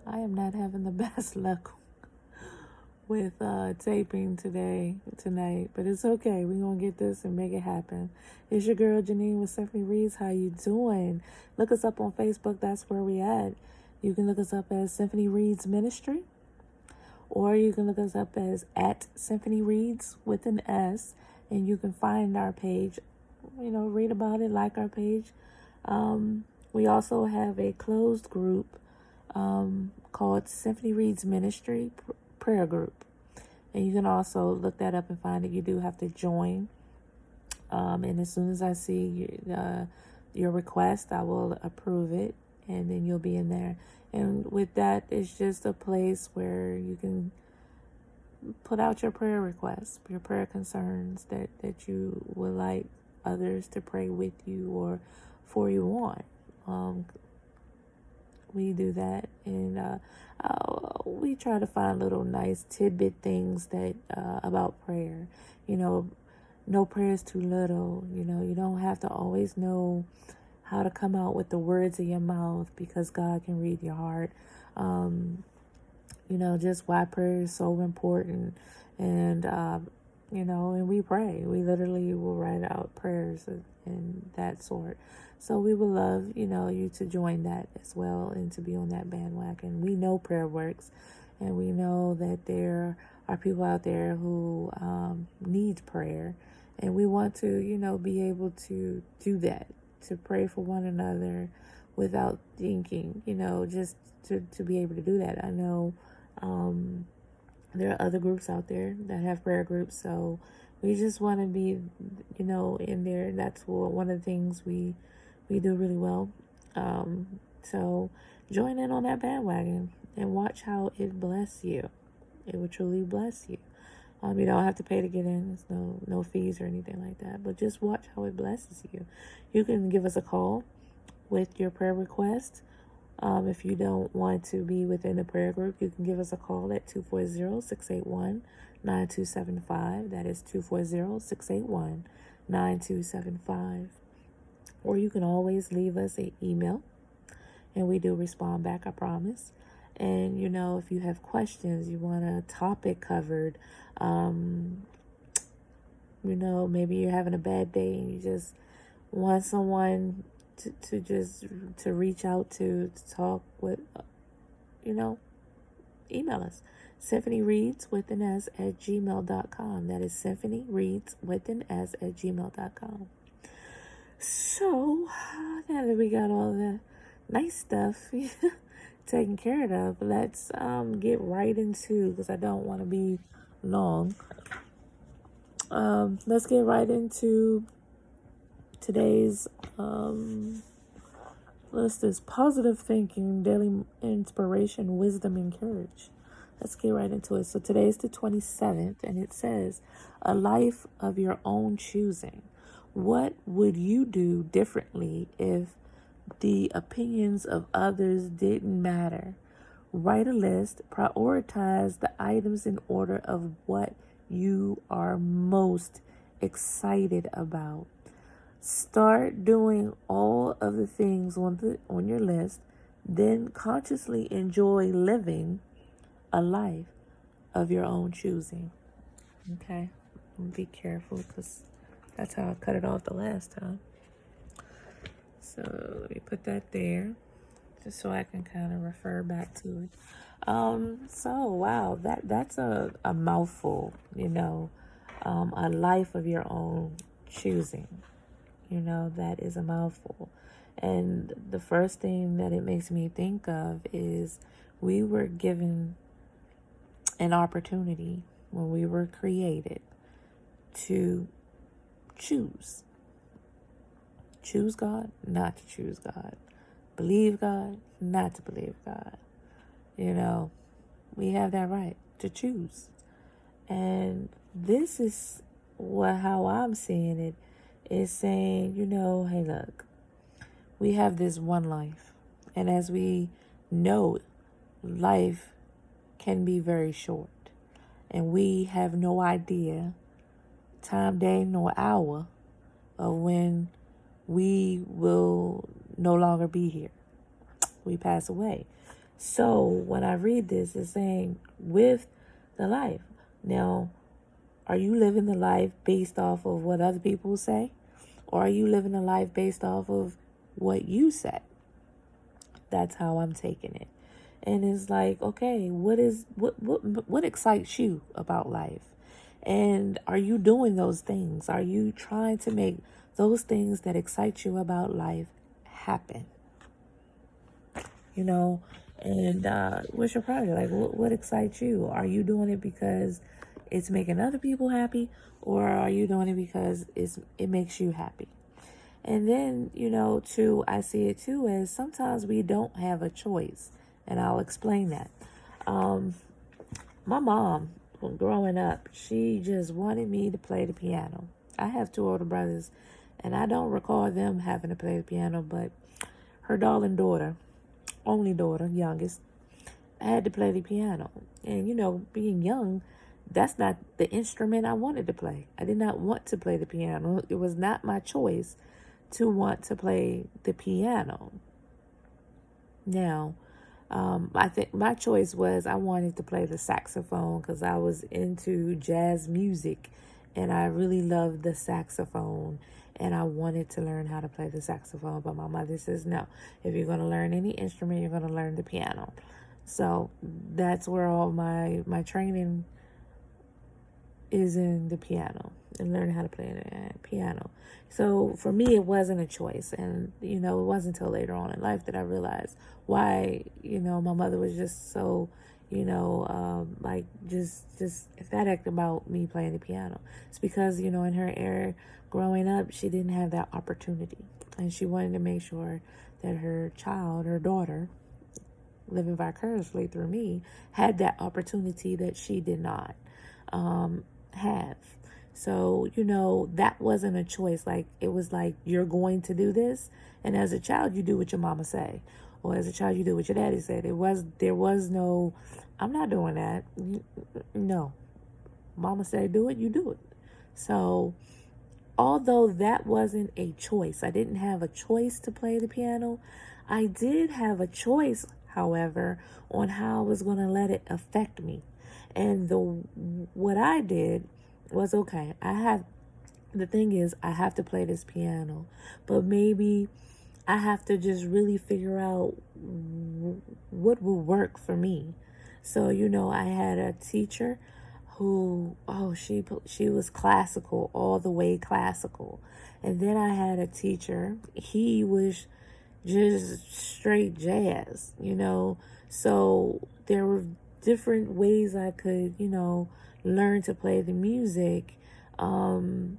I am not having the best luck with taping tonight, but it's okay. We're gonna get this and make it happen. It's your girl Janine with Symphony Reads. How you doing? Look us up on Facebook. That's where we at. You can look us up as Symphony Reads Ministry, or you can look us up as at Symphony Reads with an S, and you can find our page. Read about it, like our page. We also have a closed group called Symphony Reads Ministry Prayer Group. And you can also look that up and find it. You do have to join. And as soon as I see your request, I will approve it. And then you'll be in there. And with that, it's just a place where you can put out your prayer requests, your prayer concerns that you would like others to pray with you or for you on. We do that, and we try to find little nice tidbit things that about prayer. No prayer is too little. You don't have to always know how to come out with the words of your mouth, because God can read your heart. Just why prayer is so important. And and we pray. We literally will write out prayers and that sort. So we would love, you to join that as well and to be on that bandwagon. We know prayer works, and we know that there are people out there who need prayer, and we want to, be able to do that, to pray for one another without thinking, just to be able to do that. I know there are other groups out there that have prayer groups, so we just want to be, in there. That's one of the things we do really well. So join in on that bandwagon and watch how it bless you. It will truly bless you. You don't have to pay to get in. There's no fees or anything like that. But just watch how it blesses you. You can give us a call with your prayer request. If you don't want to be within the prayer group, you can give us a call at 240-681-9275. That is 240-681-9275. Or you can always leave us an email, and we do respond back, I promise. And, if you have questions, you want a topic covered, maybe you're having a bad day and you just want someone to reach out to talk with, email us. Symphony Reads with an S at gmail.com. That is Symphony Reads with an S at gmail.com. So, now that we got all the nice stuff taken care of, let's get right into, because I don't want to be long. Let's get right into today's list is positive thinking, daily inspiration, wisdom, and courage. Let's get right into it. So today is the 27th, and it says, a life of your own choosing. What would you do differently if the opinions of others didn't matter? Write a list, prioritize the items in order of what you are most excited about. Start doing all of the things on your list, then consciously enjoy living a life of your own choosing. Okay? Be careful, because that's how I cut it off the last time. So let me put that there, just so I can kind of refer back to it. So wow, that's a mouthful, a life of your own choosing. That is a mouthful. And the first thing that it makes me think of is we were given an opportunity when we were created to choose. Choose God, not to choose God. Believe God, not to believe God. We have that right to choose. And this is how I'm seeing it, is saying, hey, look, we have this one life. And as we know, life can be very short. And we have no idea, time, day, nor hour of when we will no longer be here. We pass away. So when I read this, it's saying with the life. Now, are you living the life based off of what other people say? Or are you living a life based off of what you say? That's how I'm taking it. And it's like, okay, what excites you about life? And are you doing those things? Are you trying to make those things that excite you about life happen? You know, and what's your project? Like, what excites you? Are you doing it because it's making other people happy, or are you doing it because it makes you happy? And then, too, I see it too as sometimes we don't have a choice. And I'll explain that. My mom, when growing up, she just wanted me to play the piano. I have two older brothers, and I don't recall them having to play the piano, but her darling daughter, only daughter, youngest, had to play the piano. And, being young, that's not the instrument I wanted to play. I did not want to play the piano. It was not my choice to want to play the piano. Now, I think my choice was I wanted to play the saxophone because I was into jazz music and I really loved the saxophone and I wanted to learn how to play the saxophone. But my mother says, no, if you're going to learn any instrument, you're going to learn the piano. So that's where all my training is, in the piano and learning how to play the piano. So for me, it wasn't a choice. And, it wasn't until later on in life that I realized why, my mother was just so, like just emphatic about me playing the piano. It's because, in her era growing up, she didn't have that opportunity. And she wanted to make sure that her child, her daughter, living vicariously through me, had that opportunity that she did not have. So, that wasn't a choice. Like, it was like, you're going to do this. And as a child, you do what your mama say. Or as a child, you do what your daddy said. There was no, I'm not doing that. No. Mama said do it, you do it. So, although that wasn't a choice, I didn't have a choice to play the piano. I did have a choice, however, on how I was going to let it affect me. And what I did was, okay, the thing is, I have to play this piano, but maybe I have to just really figure out what will work for me. So, I had a teacher who, she was classical, all the way classical. And then I had a teacher, he was just straight jazz, So there were different ways I could, learn to play the music. And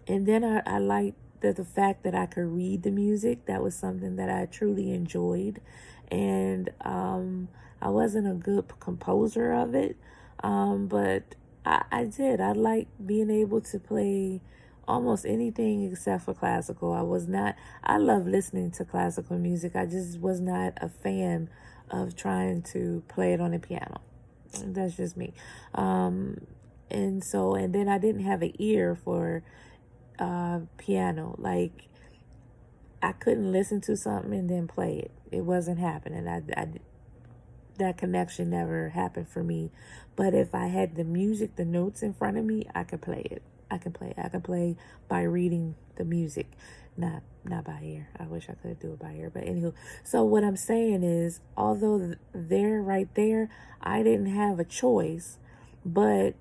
then I liked the fact that I could read the music. That was something that I truly enjoyed. And I wasn't a good composer of it, but I did. I liked being able to play almost anything except for classical. I love listening to classical music. I just was not a fan of trying to play it on the piano. That's just me. And then I didn't have an ear for piano. Like, I couldn't listen to something and then play it. It wasn't happening. That connection never happened for me. But if I had the music, the notes in front of me, I could play it. I can play by reading the music, not by ear. I wish I could do it by ear. But anywho, so what I'm saying is, although right there, I didn't have a choice, but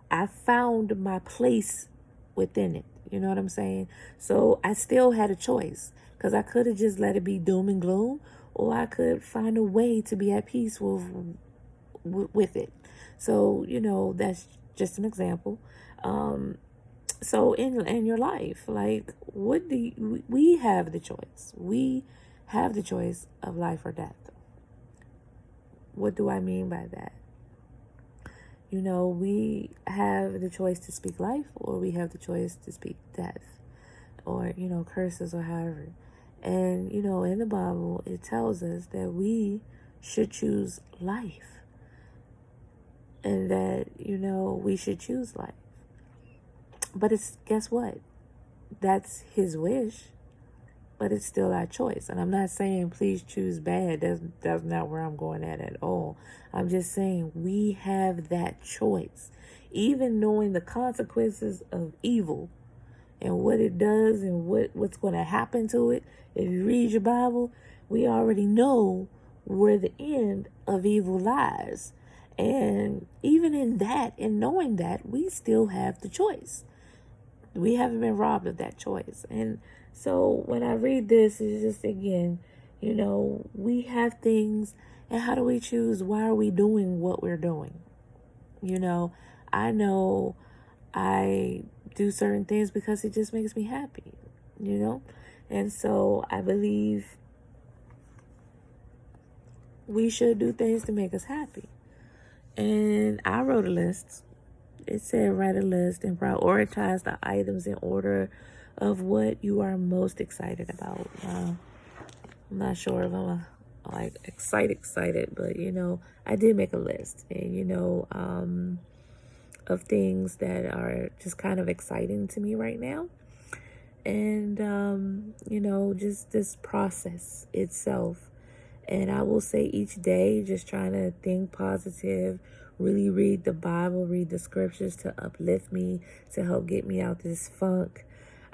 I found my place within it. You know what I'm saying? So I still had a choice, because I could have just let it be doom and gloom, or I could find a way to be at peace with it. So, that's just an example. So in your life, like, we have the choice. We have the choice of life or death. What do I mean by that? We have the choice to speak life, or we have the choice to speak death, or, curses, or however. And, in the Bible, it tells us that we should choose life, and that, we should choose life. But guess what? That's his wish. but it's still our choice. And I'm not saying please choose bad. That's not where I'm going at all. I'm just saying we have that choice. Even knowing the consequences of evil and what it does and what's going to happen to it. If you read your Bible, we already know where the end of evil lies. And even in that, in knowing that, we still have the choice. We haven't been robbed of that choice. And so when I read this, it's just, again, we have things, and how do we choose? Why are we doing what we're doing? I know I do certain things because it just makes me happy, And so I believe we should do things to make us happy. And I wrote a list. It said write a list and prioritize the items in order of what you are most excited about. I'm not sure if I'm like excited, but I did make a list, and of things that are just kind of exciting to me right now. And just this process itself. And I will say each day, just trying to think positive, really read the Bible, read the scriptures to uplift me, to help get me out this funk.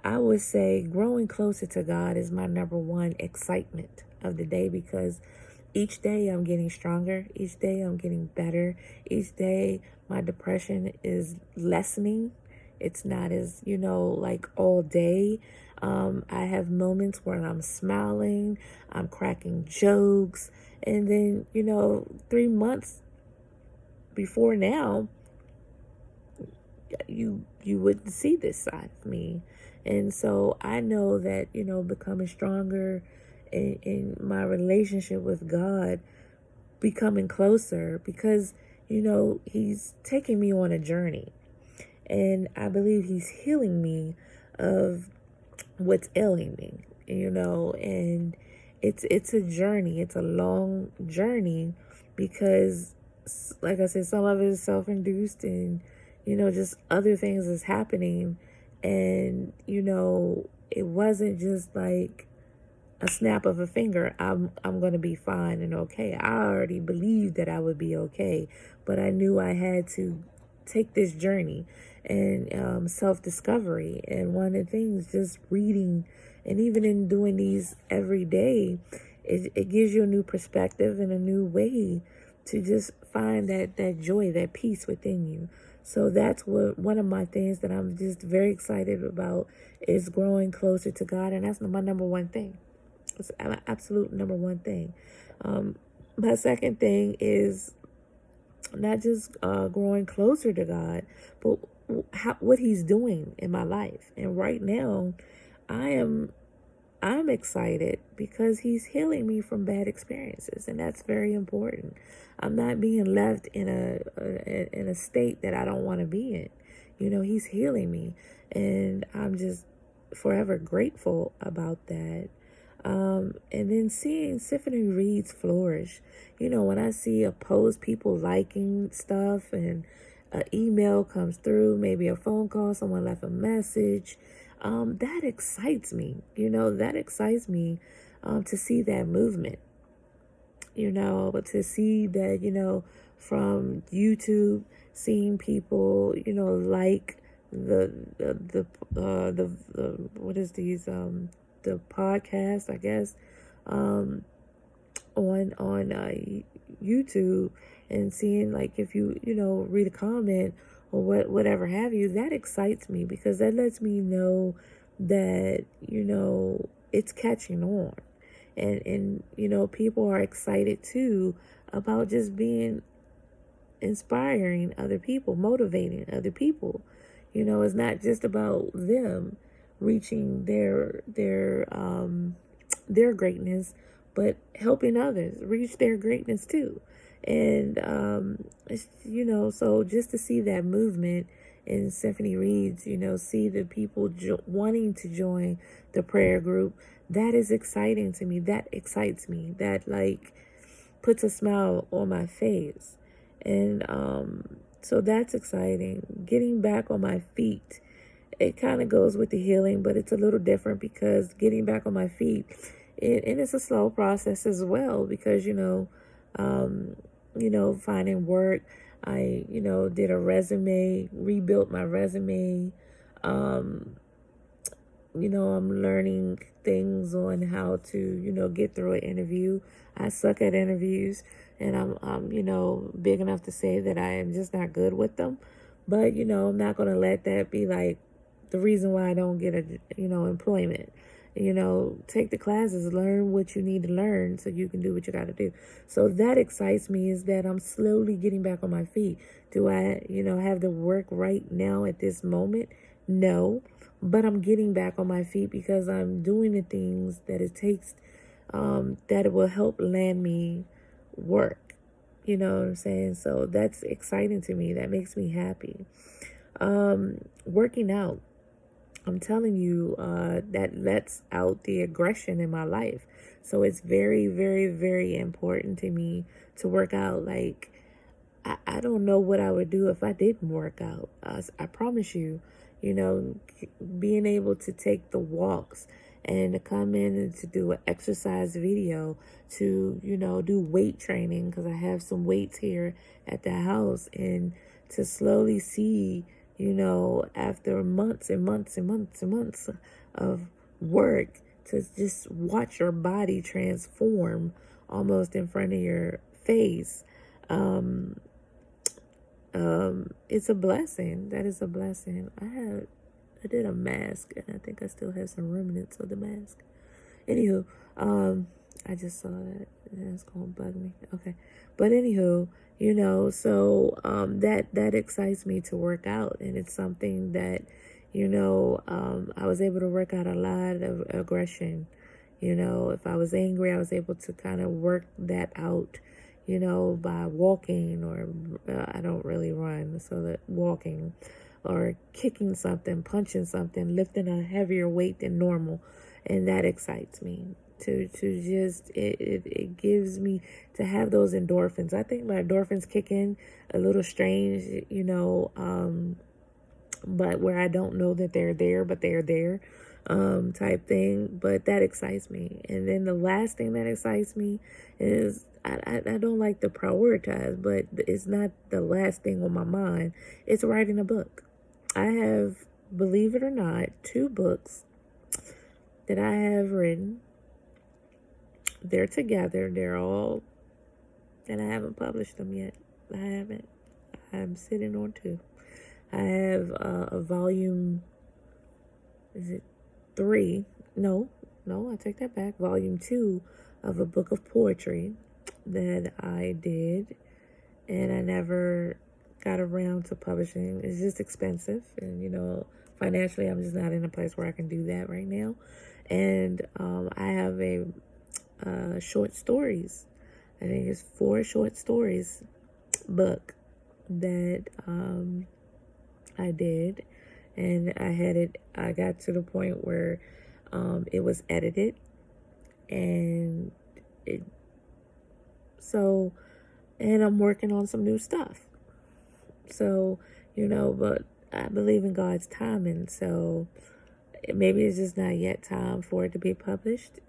I would say growing closer to God is my number one excitement of the day, because each day I'm getting stronger. Each day I'm getting better. Each day my depression is lessening. It's not as, like all day. I have moments where I'm smiling, I'm cracking jokes. And then, 3 months before now, you wouldn't see this side of me. And so I know that, becoming stronger in my relationship with God, becoming closer, because, he's taking me on a journey. And I believe he's healing me of what's ailing me, and it's a journey. It's a long journey because, like I said, some of it is self-induced, and, just other things is happening. And, it wasn't just like a snap of a finger, I'm going to be fine and okay. I already believed that I would be okay, but I knew I had to take this journey and self-discovery. And one of the things, just reading, and even in doing these every day, it gives you a new perspective and a new way to just find that joy, that peace within you. So that's what one of my things that I'm just very excited about is growing closer to God, and that's my number one thing. It's an absolute number one thing. My second thing is not just growing closer to God, but what he's doing in my life. And right now, I'm excited because he's healing me from bad experiences, and that's very important. I'm not being left in a state that I don't want to be in. He's healing me, and I'm just forever grateful about that. And then seeing Symphony Reads flourish. When I see a post, people liking stuff, and an email comes through, maybe a phone call, someone left a message, that excites me. That excites me to see that movement. To see that, from YouTube, seeing people, like the what is these the podcast, I guess, on YouTube, and seeing, like, if you read a comment or whatever have you, that excites me, because that lets me know that it's catching on, and people are excited too about just being inspiring other people, motivating other people. It's not just about them reaching their greatness, but helping others reach their greatness too. And so just to see that movement in Symphony Reads, see the people wanting to join the prayer group, that is exciting to me. That excites me. That, like, puts a smile on my face. And so that's exciting. Getting back on my feet it kind of goes with the healing, but it's a little different because getting back on my feet, and it's a slow process as well because, um, finding work. I, did a resume, rebuilt my resume. Um, I'm learning things on how to, get through an interview. I suck at interviews, and I'm, big enough to say that I am just not good with them. But, I'm not going to let that be like the reason why I don't get employment. Take the classes, learn what you need to learn so you can do what you got to do. So that excites me, is that I'm slowly getting back on my feet. Do I, have the work right now at this moment? No, but I'm getting back on my feet because I'm doing the things that it takes, that it will help land me work. You know what I'm saying? So that's exciting to me. That makes me happy. Working out, I'm telling you, that lets out the aggression in my life. So it's very, very, very important to me to work out. Like, I don't know what I would do if I didn't work out. I promise you, being able to take the walks and to come in and to do an exercise video, to, do weight training, because I have some weights here at the house, and to slowly see, after months and months and months and months of work, to just watch your body transform almost in front of your face. Um, it's a blessing. That is a blessing. I did a mask, and I think I still have some remnants of the mask. Anywho, I just saw that, and it's gonna bug me. Okay, but anywho, that excites me to work out, and it's something that, I was able to work out a lot of aggression. If I was angry, I was able to kind of work that out, by walking, or I don't really run, so that walking, or kicking something, punching something, lifting a heavier weight than normal, and that excites me. To just it gives me to have those endorphins. I think my endorphins kick in a little strange, but where I don't know that they're there, but they're there, type thing. But that excites me. And then the last thing that excites me is, I don't like to prioritize, but it's not the last thing on my mind. It's writing a book. I have, believe it or not, 2 books that I have written. They're together. They're all, and I haven't published them yet. I haven't. I'm sitting on 2. I have a volume, is it 3? No, I take that back. Volume 2 of a book of poetry that I did, and I never got around to publishing. It's just expensive, and financially, I'm just not in a place where I can do that right now. And I have a short stories. I think it's 4 short stories book that I did, and I got to the point where it was edited, and it so and I'm working on some new stuff. So, but I believe in God's timing, so maybe it's just not yet time for it to be published,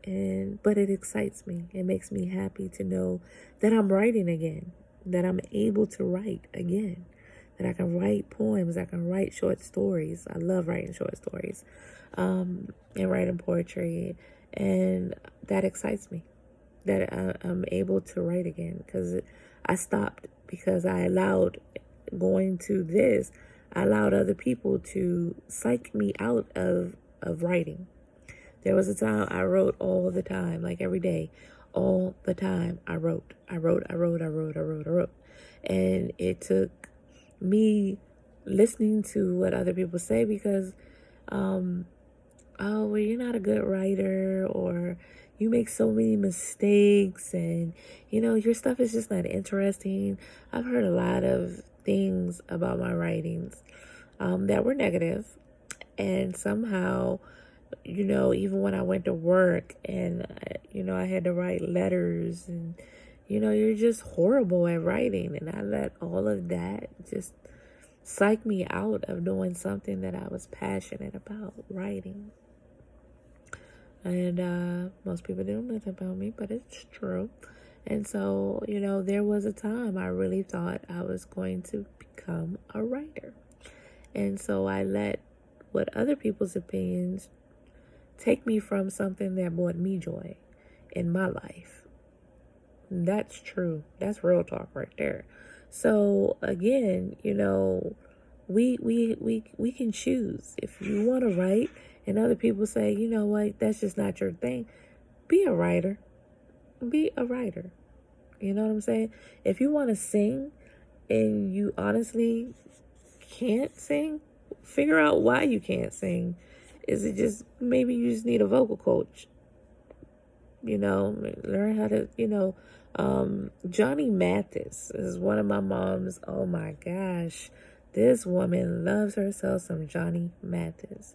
but it excites me. It makes me happy to know that I'm writing again, that I'm able to write again, that I can write poems, I can write short stories. I love writing short stories, and writing poetry, and that excites me, that I'm able to write again, because I stopped because I allowed I allowed other people to psych me out of writing. There was a time I wrote all the time, like every day, all the time. I wrote. And it took me listening to what other people say, because, oh, well, you're not a good writer, or you make so many mistakes, and, your stuff is just not interesting. I've heard a lot of things about my writings, that were negative, and somehow, even when I went to work, and, I had to write letters, and, you're just horrible at writing. And I let all of that just psych me out of doing something that I was passionate about, writing. And most people don't know that about me, but it's true. And so, there was a time I really thought I was going to become a writer. And so I let what other people's opinions take me from something that brought me joy in my life. That's true. That's real talk right there. So again, we can choose. If you want to write and other people say, you know what, that's just not your thing, be a writer. Be a writer. You know what I'm saying? If you want to sing and you honestly can't sing, figure out why you can't sing. Is it just maybe you just need a vocal coach? Learn how to, Johnny Mathis is one of my mom's. Oh my gosh. This woman loves herself some Johnny Mathis.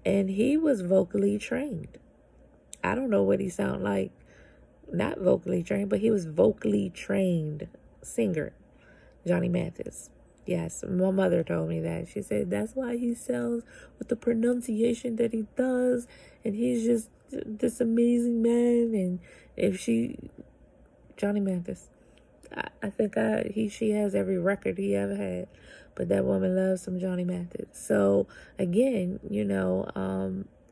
And he was vocally trained. I don't know what he sounded like. Not vocally trained, but he was vocally trained singer, Johnny Mathis. Yes, my mother told me that. She said that's why he sells with the pronunciation that he does, and he's just this amazing man. And Johnny Mathis, I think she has every record he ever had, but that woman loves some Johnny Mathis. So again,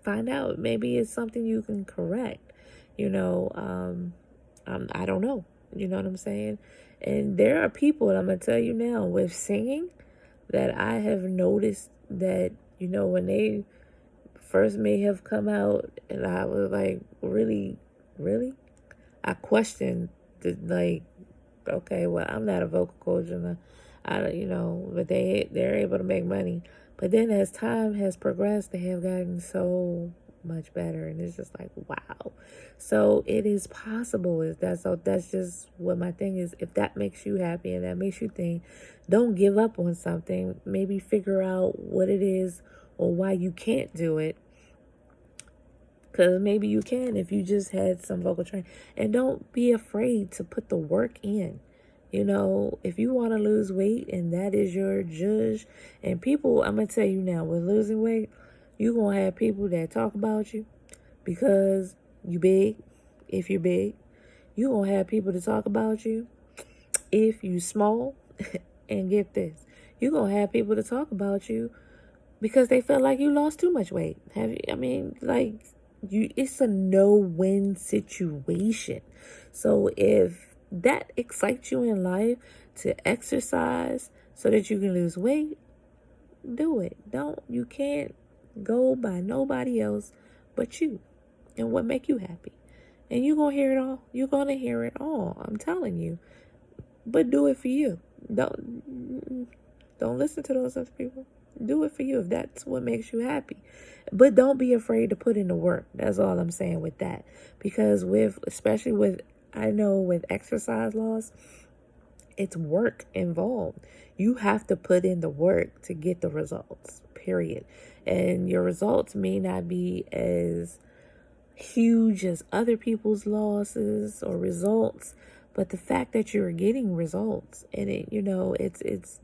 find out, maybe it's something you can correct. I don't know. You know what I'm saying? And there are people, and I'm going to tell you now, with singing that I have noticed that, when they first may have come out, and I was like, really, really? I questioned, okay, well, I'm not a vocal coach, and but they're able to make money. But then as time has progressed, they have gotten so much better, and it's just like, wow. So it is possible. That's just what my thing is. If that makes you happy and that makes you think, don't give up on something. Maybe figure out what it is or why you can't do it, because maybe you can if you just had some vocal training. And don't be afraid to put the work in. If you want to lose weight and that is your judge, and people, I'm going to tell you now, with losing weight, you're going to have people that talk about you because you big. If you're big, you're going to have people to talk about you if you small. And get this, you're going to have people to talk about you because they feel like you lost too much weight. It's a no-win situation. So if that excites you in life to exercise so that you can lose weight, do it. You can't go by nobody else but you and what make you happy. And you're going to hear it all. You're going to hear it all. I'm telling you. But do it for you. Don't listen to those other people. Do it for you if that's what makes you happy. But don't be afraid to put in the work. That's all I'm saying with that. Because especially with exercise loss, it's work involved. You have to put in the work to get the results, period. And your results may not be as huge as other people's losses or results, but the fact that you're getting results, and it's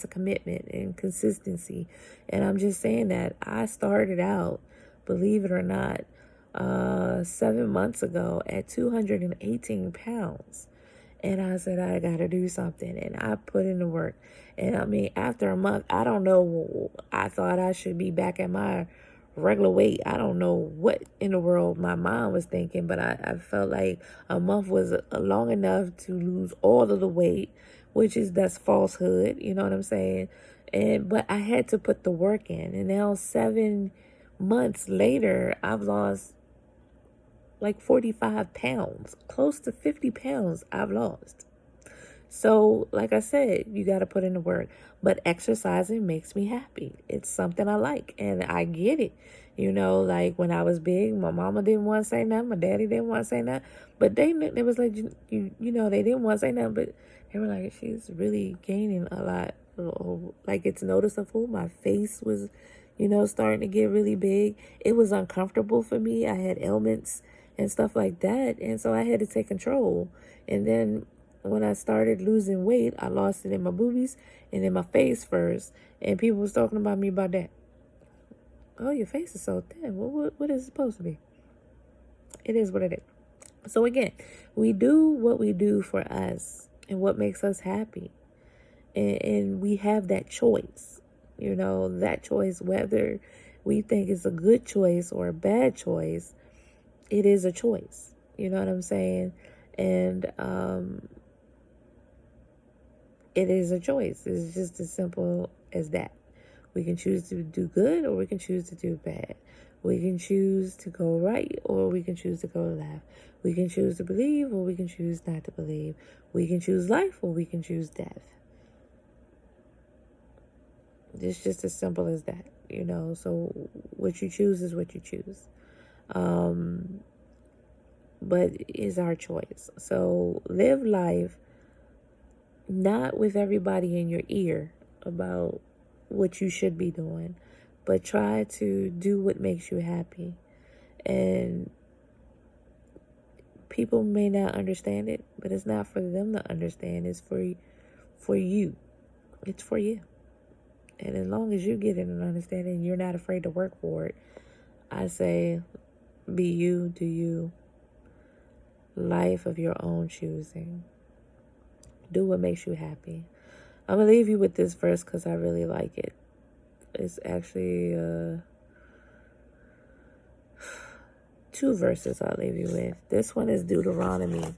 a commitment and consistency. And I'm just saying that I started out, believe it or not, 7 months ago at 218 pounds. And I said, I got to do something. And I put in the work. And I mean, after a month, I don't know, I thought I should be back at my regular weight. I don't know what in the world my mind was thinking, but I felt like a month was long enough to lose all of the weight, that's falsehood. You know what I'm saying? But I had to put the work in. And now 7 months later, I've lost like 45 pounds, close to 50 pounds I've lost. So, like I said, you got to put in the work. But exercising makes me happy. It's something I like, and I get it. Like when I was big, my mama didn't want to say nothing. My daddy didn't want to say nothing. But they was like, they didn't want to say nothing. But they were like, she's really gaining a lot. Like, it's noticeable. My face was, starting to get really big. It was uncomfortable for me. I had ailments and stuff like that. And so I had to take control. And then when I started losing weight, I lost it in my boobies and in my face first. And people was talking about me about that. Oh, your face is so thin. What is it supposed to be? It is what it is. So again, we do what we do for us and what makes us happy. And we have that choice. You know, that choice, whether we think it's a good choice or a bad choice, it is a choice. You know what I'm saying? And it is a choice. It's just as simple as that. We can choose to do good or we can choose to do bad. We can choose to go right or we can choose to go left. We can choose to believe or we can choose not to believe. We can choose life or we can choose death. It's just as simple as that, you know. So what you choose is what you choose. But it's our choice. So live life not with everybody in your ear about what you should be doing, but try to do what makes you happy. And people may not understand it, but it's not for them to understand. It's for you. It's for you. And as long as you get it and understand it and you're not afraid to work for it, I say be you, do you. Life of your own choosing. Do what makes you happy. I'm going to leave you with this verse because I really like it. It's actually 2 verses I'll leave you with. This one is Deuteronomy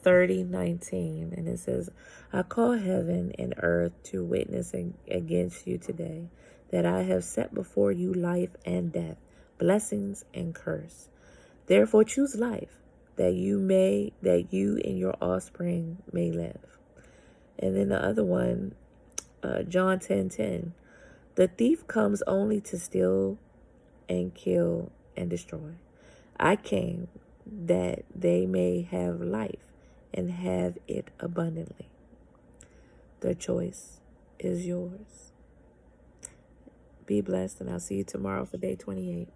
30:19, and it says, I call heaven and earth to witness against you today that I have set before you life and death, blessings and curse. Therefore choose life, that you and your offspring may live. And then the other one, John 10:10, the thief comes only to steal and kill and destroy. I came that they may have life and have it abundantly. The choice is yours. Be blessed, and I'll see you tomorrow for day 28.